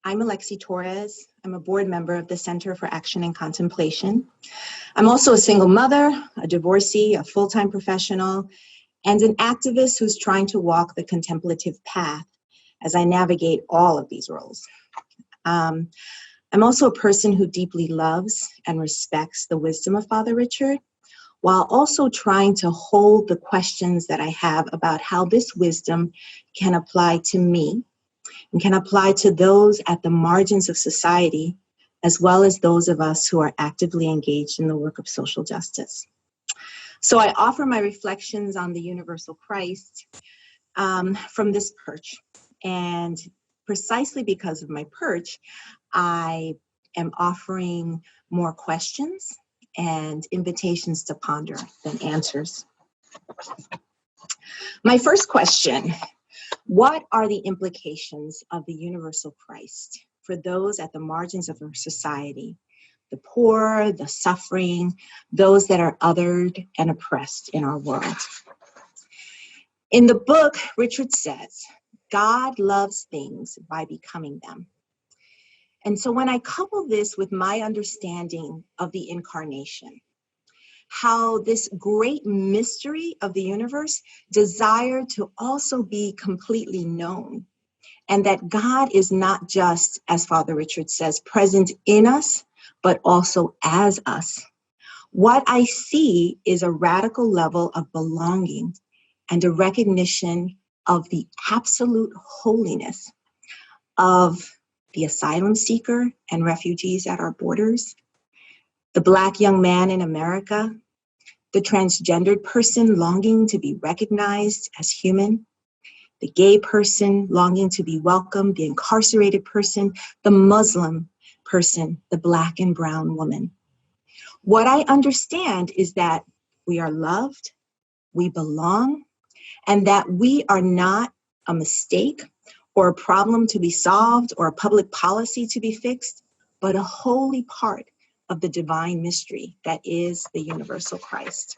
I'm Alexie Torres. I'm a board member of the Center for Action and Contemplation. I'm also a single mother, a divorcee, a full-time professional, and an activist who's trying to walk the contemplative path as I navigate all of these roles. I'm also a person who deeply loves and respects the wisdom of Father Richard, while also trying to hold the questions that I have about how this wisdom can apply to me and can apply to those at the margins of society, as well as those of us who are actively engaged in the work of social justice. So I offer my reflections on the universal Christ from this perch. And precisely because of my perch, I am offering more questions and invitations to ponder than answers. My first question: what are the implications of the universal Christ for those at the margins of our society, the poor, the suffering, those that are othered and oppressed in our world? In the book, Richard says, God loves things by becoming them. And so when I couple this with my understanding of the incarnation, how this great mystery of the universe desired to also be completely known, and that God is not just, as Father Richard says, present in us, but also as us. What I see is a radical level of belonging and a recognition of the absolute holiness of the asylum seeker and refugees at our borders, the Black young man in America, the transgendered person longing to be recognized as human, the gay person longing to be welcomed, the incarcerated person, the Muslim person, the Black and brown woman. What I understand is that we are loved, we belong, and that we are not a mistake or a problem to be solved or a public policy to be fixed, but a holy part of the divine mystery that is the universal Christ.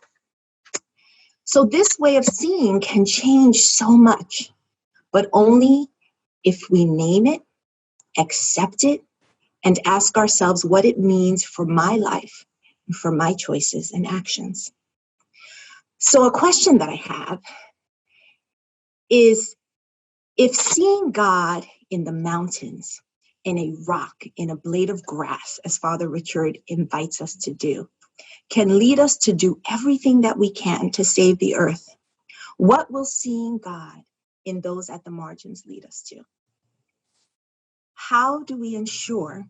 So this way of seeing can change so much, but only if we name it, accept it, and ask ourselves what it means for my life and for my choices and actions. So a question that I have is, if seeing God in the mountains, in a rock, in a blade of grass, as Father Richard invites us to do, can lead us to do everything that we can to save the earth, what will seeing God in those at the margins lead us to? How do we ensure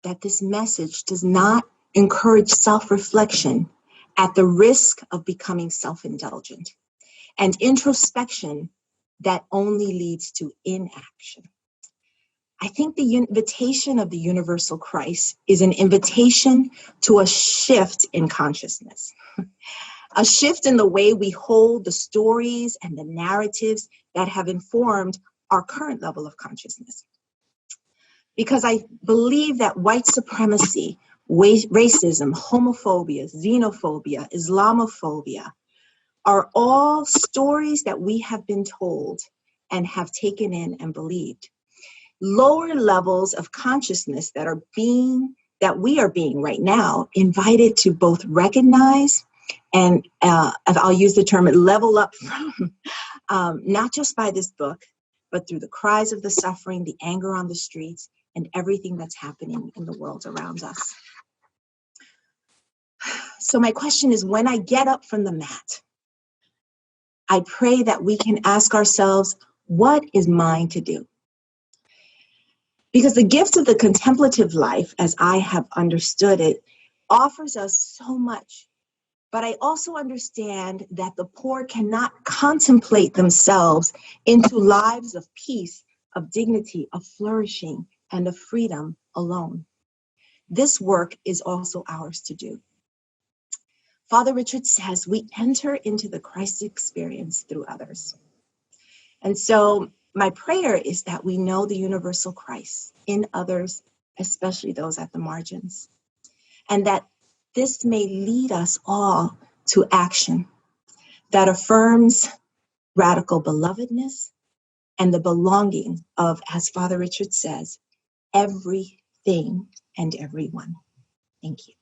that this message does not encourage self-reflection at the risk of becoming self-indulgent, and introspection that only leads to inaction? I think the invitation of the universal Christ is an invitation to a shift in consciousness, a shift in the way we hold the stories and the narratives that have informed our current level of consciousness. Because I believe that white supremacy, racism, homophobia, xenophobia, Islamophobia are all stories that we have been told and have taken in and believed. Lower levels of consciousness that we are being right now invited to both recognize and I'll use the term level up from, not just by this book, but through the cries of the suffering, the anger on the streets, and everything that's happening in the world around us. So my question is, when I get up from the mat, I pray that we can ask ourselves, what is mine to do? Because the gift of the contemplative life, as I have understood it, offers us so much. But I also understand that the poor cannot contemplate themselves into lives of peace, of dignity, of flourishing, and of freedom alone. This work is also ours to do. Father Richard says we enter into the Christ experience through others. And so my prayer is that we know the universal Christ in others, especially those at the margins, and that this may lead us all to action that affirms radical belovedness and the belonging of, as Father Richard says, everything and everyone. Thank you.